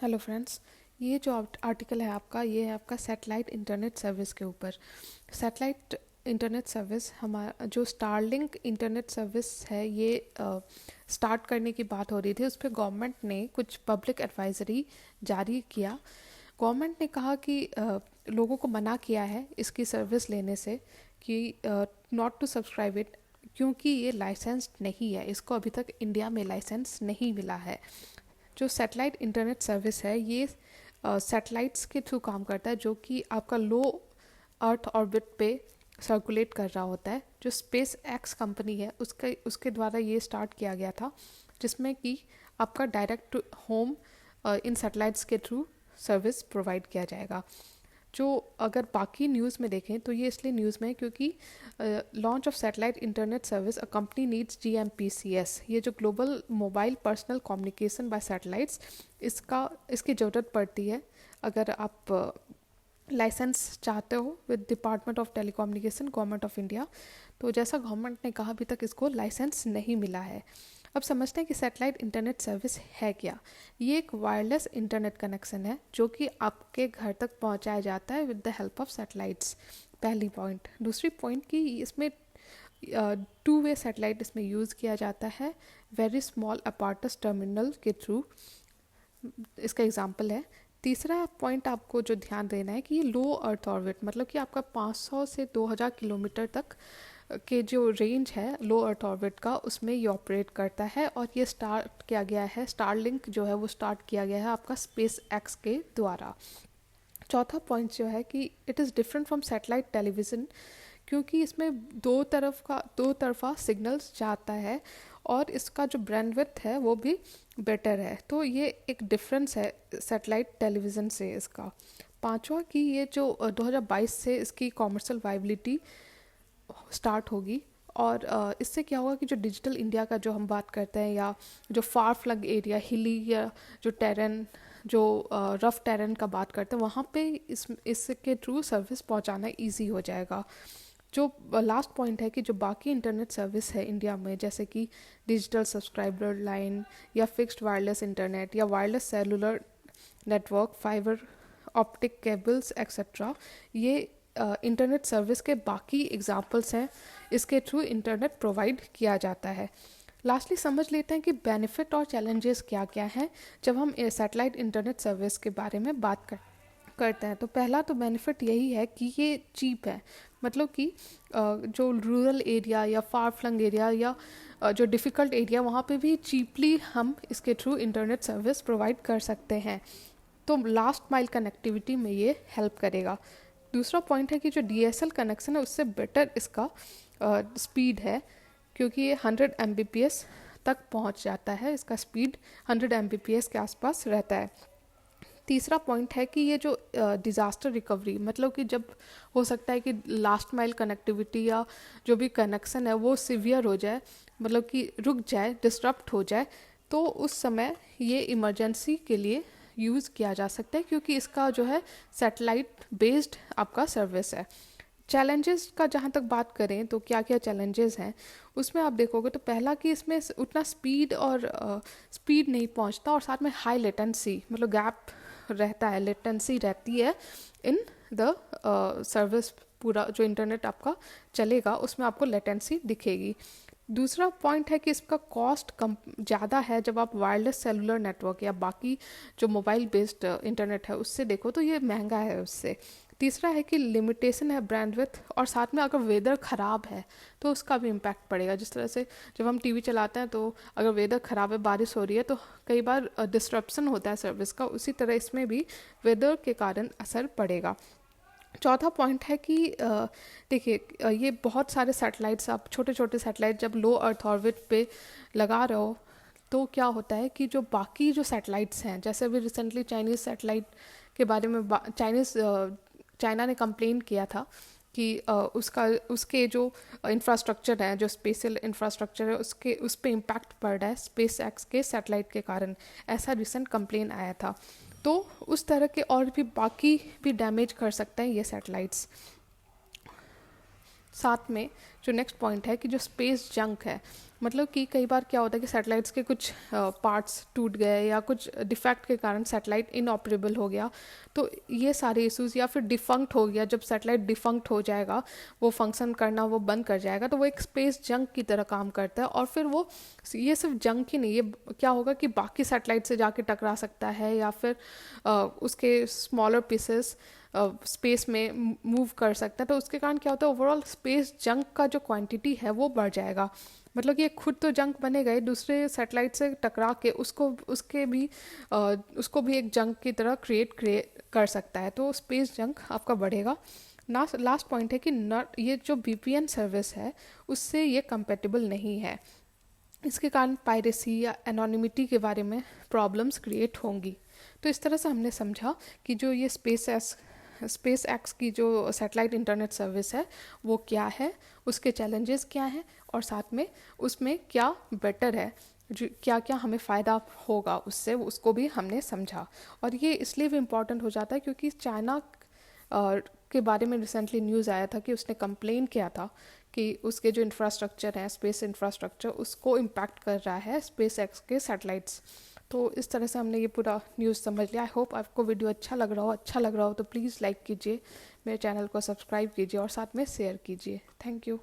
Hello friends. ये जो article है आपका, ये है आपका सैटेलाइट इंटरनेट सर्विस के ऊपर। सैटेलाइट इंटरनेट सर्विस हमारा जो स्टारलिंक इंटरनेट सर्विस है, ये स्टार्ट करने की बात हो रही थी। उस पर गवर्नमेंट ने कुछ पब्लिक एडवाइजरी जारी किया। गवर्नमेंट ने कहा कि लोगों को मना किया है इसकी सर्विस लेने से, कि नॉट टू सब्सक्राइब इट, क्योंकि ये लाइसेंस्ड नहीं है। इसको अभी तक इंडिया में लाइसेंस नहीं मिला है। जो सैटेलाइट इंटरनेट सर्विस है, ये सैटेलाइट्स के थ्रू काम करता है, जो कि आपका लो अर्थ ऑर्बिट पे सर्कुलेट कर रहा होता है। जो स्पेस एक्स कंपनी है, उसके द्वारा ये स्टार्ट किया गया था, जिसमें कि आपका direct to home in satellites के थ्रू सर्विस प्रोवाइड किया जाएगा। जो अगर बाकी न्यूज़ में देखें तो ये इसलिए न्यूज़ में है क्योंकि launch of satellite internet service a company needs GMPCS, ये जो global mobile personal communication bye satellites, इसकी ज़रूरत पड़ती है अगर आप लाइसेंस चाहते हो with department of telecommunication, government of India. तो जैसा गवर्नमेंट ने कहा, अभी तक इसको लाइसेंस नहीं मिला है। अब समझते हैं कि सैटेलाइट इंटरनेट सर्विस है क्या। ये एक वायरलेस इंटरनेट कनेक्शन है जो कि आपके घर तक पहुंचाया जाता है with the help of satellites. पहली पॉइंट। दूसरी पॉइंट कि इसमें टू वे सैटेलाइट इसमें यूज़ किया जाता है, वेरी स्मॉल अपार्टस टर्मिनल के थ्रू। इसका एग्जांपल है। तीसरा पॉइंट आपको जो ध्यान देना है कि ये लो अर्थ ऑर्बिट, मतलब कि आपका 500 से 2000 किलोमीटर तक के जो रेंज है लो अर्थ ऑर्बिट का, उसमें ये ऑपरेट करता है। और ये स्टार्ट किया गया है, स्टारलिंक जो है वो स्टार्ट किया गया है आपका स्पेस एक्स के द्वारा। चौथा पॉइंट जो है कि it is different from satellite television, क्योंकि इसमें दो तरफा सिग्नल्स जाता है और इसका जो ब्रैंडविड्थ है वो भी बेटर है। तो ये एक डिफरेंस है सैटेलाइट टेलीविज़न से इसका। पांचवा कि ये जो 2022 से इसकी कॉमर्शियल वाइबिलिटी स्टार्ट होगी। और इससे क्या होगा कि जो डिजिटल इंडिया का जो हम बात करते हैं, या जो फार फ्लंग एरिया, हिली या जो टेरेन, जो रफ टेरेन का बात करते हैं, वहाँ पे इसके थ्रू सर्विस पहुँचाना इजी हो जाएगा। जो लास्ट पॉइंट है कि जो बाकी इंटरनेट सर्विस है इंडिया में, जैसे कि डिजिटल सब्सक्राइबर लाइन या फिक्स्ड वायरलेस इंटरनेट या wireless cellular network, fibre optic cables etcetera, ये इंटरनेट सर्विस के बाकी एग्जांपल्स हैं। इसके थ्रू इंटरनेट प्रोवाइड किया जाता है। लास्टली समझ लेते हैं कि बेनिफिट और चैलेंजेस क्या क्या हैं जब हम सैटेलाइट इंटरनेट सर्विस के बारे में बात करते हैं। तो पहला तो बेनिफिट यही है कि ये चीप है, मतलब कि जो रूरल एरिया या फार फ्लंग एरिया या जो डिफ़िकल्ट एरिया, वहाँ पे भी चीपली हम इसके थ्रू इंटरनेट सर्विस प्रोवाइड कर सकते हैं। तो लास्ट माइल कनेक्टिविटी में ये हेल्प करेगा। दूसरा पॉइंट है कि जो DSL कनेक्शन है उससे बेटर इसका स्पीड है, क्योंकि ये 100 Mbps तक पहुंच जाता है। इसका स्पीड 100 Mbps के आसपास रहता है। तीसरा पॉइंट है कि ये जो डिज़ास्टर रिकवरी, मतलब कि जब हो सकता है कि लास्ट माइल कनेक्टिविटी या जो भी कनेक्शन है वो सीवियर हो जाए, मतलब कि रुक जाए, डिस्टर्प्ट हो जाए, तो उस समय ये इमरजेंसी के लिए यूज़ किया जा सकता है, क्योंकि इसका जो है सैटेलाइट बेस्ड आपका सर्विस है। चैलेंजेस का जहाँ तक बात करें तो क्या क्या चैलेंजेस हैं उसमें आप देखोगे, तो पहला कि इसमें उतना स्पीड नहीं पहुँचता, और साथ में हाई लेटेंसी, मतलब गैप रहता है, लेटेंसी रहती है इन द सर्विस। पूरा जो इंटरनेट आपका चलेगा उसमें आपको लेटेंसी दिखेगी। दूसरा पॉइंट है कि इसका कॉस्ट कम ज़्यादा है। जब आप वायरलेस सेलुलर नेटवर्क या बाकी जो मोबाइल बेस्ड इंटरनेट है उससे देखो तो ये महंगा है उससे। तीसरा है कि लिमिटेशन है ब्रांडविड्थ, और साथ में अगर वेदर ख़राब है तो उसका भी इम्पैक्ट पड़ेगा। जिस तरह से जब हम टीवी चलाते हैं तो अगर वेदर ख़राब है, बारिश हो रही है, तो कई बार डिस्ट्रप्शन होता है सर्विस का, उसी तरह इसमें भी वेदर के कारण असर पड़ेगा। चौथा पॉइंट है कि देखिए, ये बहुत सारे सैटेलाइट्स, आप छोटे छोटे सैटेलाइट जब लो अर्थ ऑर्बिट पे लगा रहे हो, तो क्या होता है कि जो बाकी जो सैटेलाइट्स हैं, जैसे अभी रिसेंटली चाइनीज़ सैटेलाइट के बारे में चाइना ने कंप्लेन किया था कि उसके जो इंफ्रास्ट्रक्चर है, जो स्पेशल इंफ्रास्ट्रक्चर है, उस पर इम्पैक्ट पड़ रहा है स्पेस एक्स के सैटेलाइट के कारण। ऐसा रिसेंट कंप्लेन आया था। तो उस तरह के और भी बाकी भी डैमेज कर सकते हैं ये सैटेलाइट्स। साथ में जो नेक्स्ट पॉइंट है कि जो स्पेस जंक है, मतलब कि कई बार क्या होता है कि सैटेलाइट्स के कुछ पार्ट्स टूट गए या कुछ डिफेक्ट के कारण सैटेलाइट इनऑपरेबल हो गया, तो ये सारे इश्यूज, या फिर डिफंक्ट हो गया, जब सैटेलाइट डिफंक्ट हो जाएगा, वो फंक्शन करना वो बंद कर जाएगा, तो वो एक स्पेस जंक की तरह काम करता है। और फिर वो, ये सिर्फ जंक ही नहीं, ये क्या होगा कि बाकी सैटेलाइट से जाके टकरा सकता है, या फिर उसके स्मॉलर पीसेस स्पेस में मूव कर सकता है। तो उसके कारण क्या होता है, ओवरऑल स्पेस जंक का जो क्वांटिटी है वो बढ़ जाएगा। मतलब कि ये खुद तो जंक बनेगा ही, दूसरे सैटेलाइट से टकरा के उसको भी एक जंक की तरह क्रिएट कर सकता है। तो स्पेस जंक आपका बढ़ेगा। लास्ट पॉइंट है कि नॉट, ये जो वीपीएन सर्विस है उससे ये कंपेटेबल नहीं है। इसके कारण पायरेसी या एनोनिमिटी के बारे में प्रॉब्लम्स क्रिएट होंगी। तो इस तरह से हमने समझा कि जो ये स्पेस एक्स की जो सैटेलाइट इंटरनेट सर्विस है वो क्या है, उसके चैलेंजेस क्या हैं, और साथ में उसमें क्या बेटर है, जो क्या क्या हमें फ़ायदा होगा उससे, उसको भी हमने समझा। और ये इसलिए भी इम्पॉर्टेंट हो जाता है क्योंकि चाइना के बारे में रिसेंटली न्यूज़ आया था कि उसने कंप्लेन किया था कि उसके जो इंफ्रास्ट्रक्चर है, स्पेस इंफ्रास्ट्रक्चर, उसको इम्पैक्ट कर रहा है स्पेस एक्स के सैटेलाइट्स। तो इस तरह से हमने ये पूरा न्यूज़ समझ लिया। आई होप आपको वीडियो अच्छा लग रहा हो तो प्लीज़ लाइक कीजिए, मेरे चैनल को सब्सक्राइब कीजिए और साथ में शेयर कीजिए। Thank you.